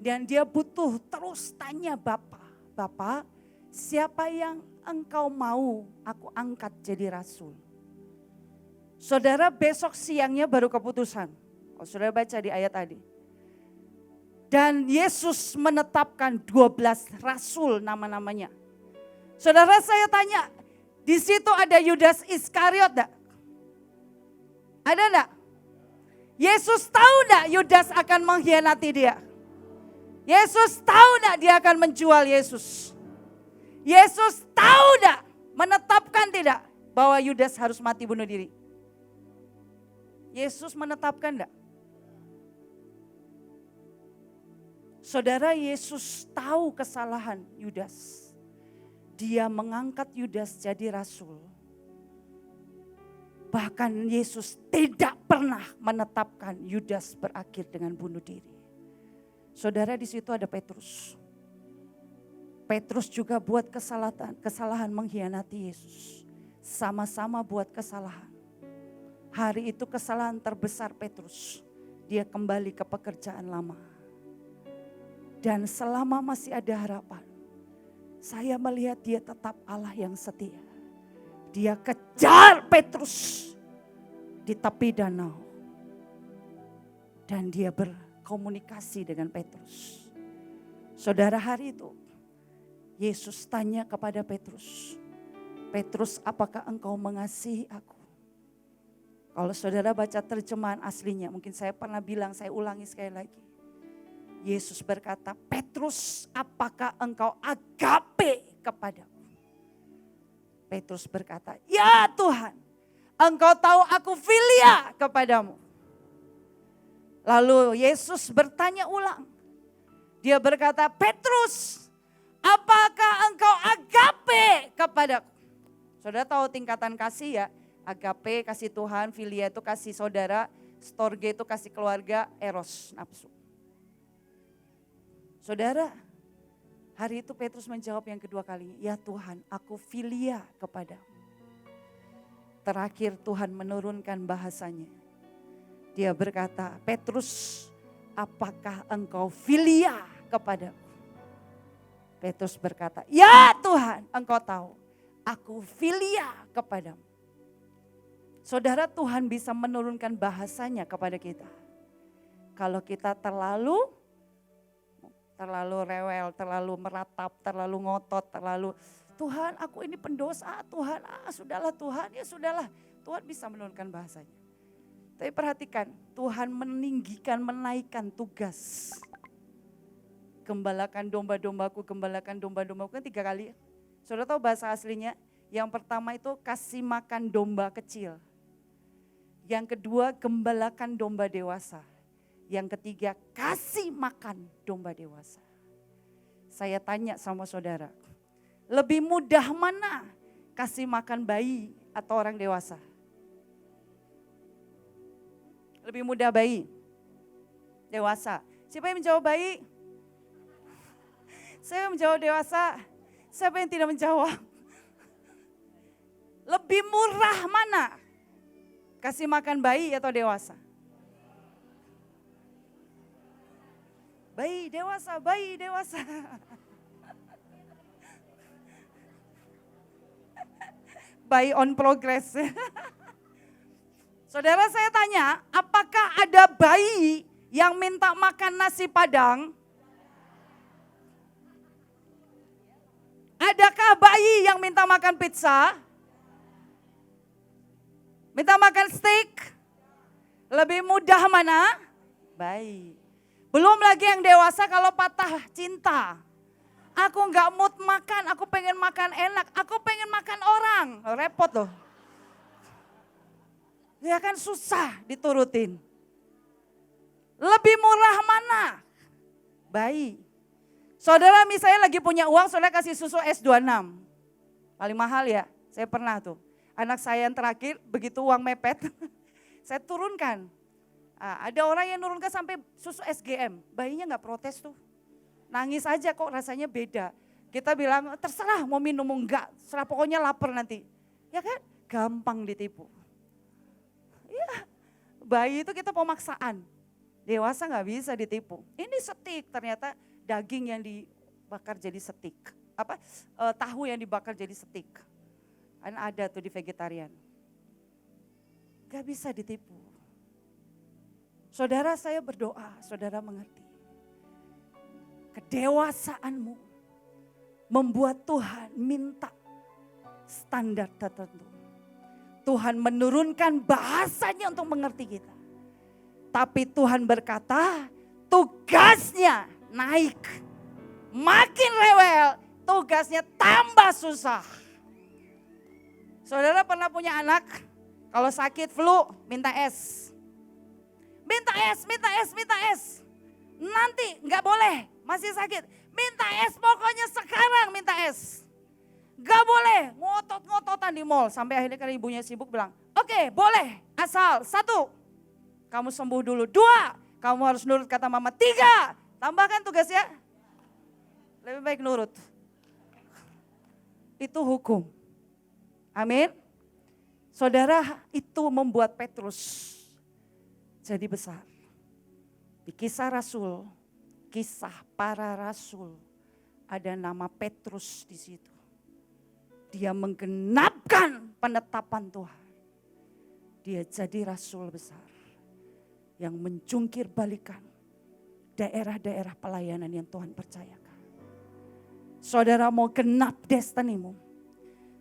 Dan dia butuh terus tanya Bapa. Bapa, siapa yang engkau mau aku angkat jadi rasul? Saudara, besok siangnya baru keputusan. Oh, saudara baca di ayat tadi. Dan Yesus menetapkan 12 rasul nama-namanya. Saudara, saya tanya, di situ ada Yudas Iskariot enggak? Ada enggak? Yesus tahu enggak Yudas akan mengkhianati dia? Yesus tahu enggak dia akan menjual Yesus? Yesus tahu enggak, menetapkan tidak bahwa Yudas harus mati bunuh diri? Yesus menetapkan enggak? Saudara, Yesus tahu kesalahan Yudas. Dia mengangkat Yudas jadi rasul. Bahkan Yesus tidak pernah menetapkan Yudas berakhir dengan bunuh diri. Saudara, di situ ada Petrus. Petrus juga buat kesalahan mengkhianati Yesus. Sama-sama buat kesalahan. Hari itu kesalahan terbesar Petrus. Dia kembali ke pekerjaan lama. Dan selama masih ada harapan, saya melihat dia tetap Allah yang setia. Dia kejar Petrus di tepi danau. Dan dia berkomunikasi dengan Petrus. Saudara, hari itu Yesus tanya kepada Petrus, Petrus, apakah engkau mengasihi aku? Kalau saudara baca terjemahan aslinya, mungkin saya pernah bilang, saya ulangi sekali lagi. Yesus berkata, Petrus, apakah engkau agape kepadaku? Petrus berkata, ya Tuhan, engkau tahu aku filia kepadamu. Lalu Yesus bertanya ulang. Dia berkata, Petrus, apakah engkau agape kepadaku? Saudara tahu tingkatan kasih ya. Agape, kasih Tuhan, filia itu kasih saudara, storge itu kasih keluarga, eros, nafsu. Saudara, hari itu Petrus menjawab yang kedua kali, ya Tuhan, aku filia kepadamu. Terakhir Tuhan menurunkan bahasanya. Dia berkata, Petrus, apakah engkau filia kepadaku? Petrus berkata, ya Tuhan, engkau tahu, aku filia kepadamu. Saudara, Tuhan bisa menurunkan bahasanya kepada kita. Kalau kita terlalu rewel, terlalu meratap, terlalu ngotot, Tuhan aku ini pendosa, Tuhan sudahlah Tuhan, ya sudahlah. Tuhan bisa menurunkan bahasanya. Tapi perhatikan, Tuhan meninggikan, menaikkan tugas. Gembalakan domba-dombaku kan 3 kali. Saudara tahu bahasa aslinya? Yang pertama itu kasih makan domba kecil. Yang kedua, gembalakan domba dewasa. Yang ketiga, kasih makan domba dewasa. Saya tanya sama saudara, lebih mudah mana kasih makan bayi atau orang dewasa? Lebih mudah bayi, dewasa. Siapa yang menjawab bayi? Saya menjawab dewasa. Siapa yang tidak menjawab? Lebih murah mana? Kasih makan bayi atau dewasa? Bayi dewasa, bayi dewasa. Bayi on progress. Saudara, saya tanya, apakah ada bayi yang minta makan nasi padang? Adakah bayi yang minta makan pizza? Minta makan steak? Lebih mudah mana? Bayi. Belum lagi yang dewasa kalau patah cinta. Aku enggak mood makan, aku pengen makan enak, aku pengen makan orang. Repot loh. Ya kan susah diturutin. Lebih murah mana? Bayi. Saudara misalnya lagi punya uang, saudara kasih susu S26. Paling mahal ya, saya pernah tuh. Anak saya yang terakhir, begitu uang mepet, saya turunkan. Ada orang yang nurunkan sampai susu SGM, bayinya nggak protes tuh. Nangis aja kok rasanya beda. Kita bilang terserah mau minum enggak, serah pokoknya lapar nanti. Ya kan, gampang ditipu. Ya, bayi itu kita pemaksaan, dewasa nggak bisa ditipu. Ini steak ternyata daging yang dibakar jadi steak. Tahu yang dibakar jadi steak. Kan ada tuh di vegetarian. Gak bisa ditipu. Saudara, saya berdoa, saudara mengerti. Kedewasaanmu membuat Tuhan minta standar tertentu. Tuhan menurunkan bahasanya untuk mengerti kita. Tapi Tuhan berkata, tugasnya naik. Makin rewel, tugasnya tambah susah. Saudara pernah punya anak, kalau sakit flu minta es. Minta es, minta es, minta es. Nanti nggak boleh, masih sakit. Minta es, pokoknya sekarang minta es. Gak boleh, ngotot-ngototan di mall. Sampai akhirnya karena ibunya sibuk bilang, oke, boleh, asal 1, kamu sembuh dulu. 2, kamu harus nurut kata mama. 3, tambahkan tugasnya. Lebih baik nurut. Itu hukum. Amin. Saudara, itu membuat Petrus jadi besar. Di Kisah Rasul, Kisah para Rasul, ada nama Petrus di situ. Dia menggenapkan penetapan Tuhan. Dia jadi rasul besar yang menjungkir balikan daerah-daerah pelayanan yang Tuhan percayakan. Saudara mau genap destinimu.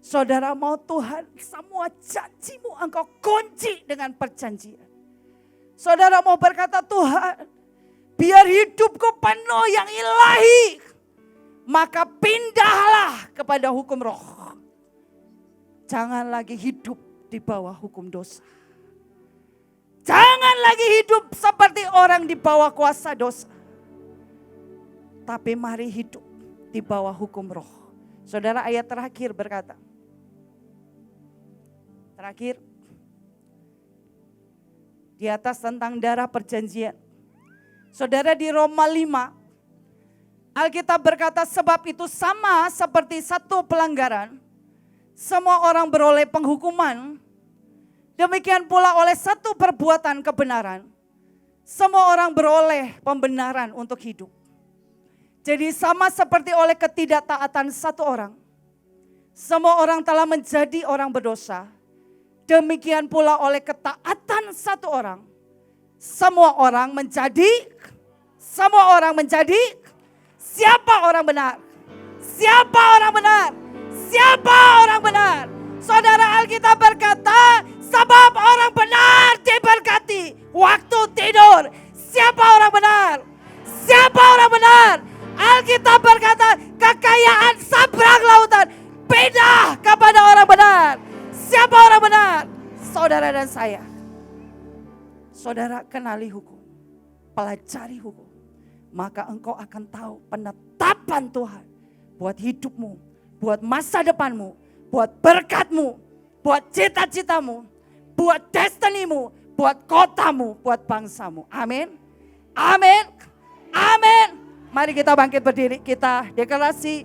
Saudara mau Tuhan semua janjimu engkau kunci dengan perjanjian. Saudara mau berkata, Tuhan biar hidupku penuh yang ilahi. Maka pindahlah kepada hukum roh. Jangan lagi hidup di bawah hukum dosa. Jangan lagi hidup seperti orang di bawah kuasa dosa. Tapi mari hidup di bawah hukum roh. Saudara, ayat terakhir berkata. Terakhir. Di atas tentang darah perjanjian. Saudara, di Roma 5. Alkitab berkata, sebab itu sama seperti satu pelanggaran. Semua orang beroleh penghukuman. Demikian pula oleh satu perbuatan kebenaran. Semua orang beroleh pembenaran untuk hidup. Jadi sama seperti oleh ketidaktaatan satu orang. Semua orang telah menjadi orang berdosa. Demikian pula oleh ketaatan satu orang. Semua orang menjadi. Siapa orang benar? Siapa orang benar? Siapa orang benar? Saudara, Alkitab berkata, sebab orang benar diberkati waktu tidur. Siapa orang benar? Siapa orang benar? Alkitab berkata, kekayaan seberang lautan pindah kepada orang benar. Siapa orang benar? Saudara dan saya. Saudara, kenali hukum, pelajari hukum. Maka engkau akan tahu penetapan Tuhan buat hidupmu, buat masa depanmu, buat berkatmu, buat cita-citamu, buat destinimu, buat kotamu, buat bangsamu. Amin. Amin. Amin. Mari kita bangkit berdiri, kita deklarasi.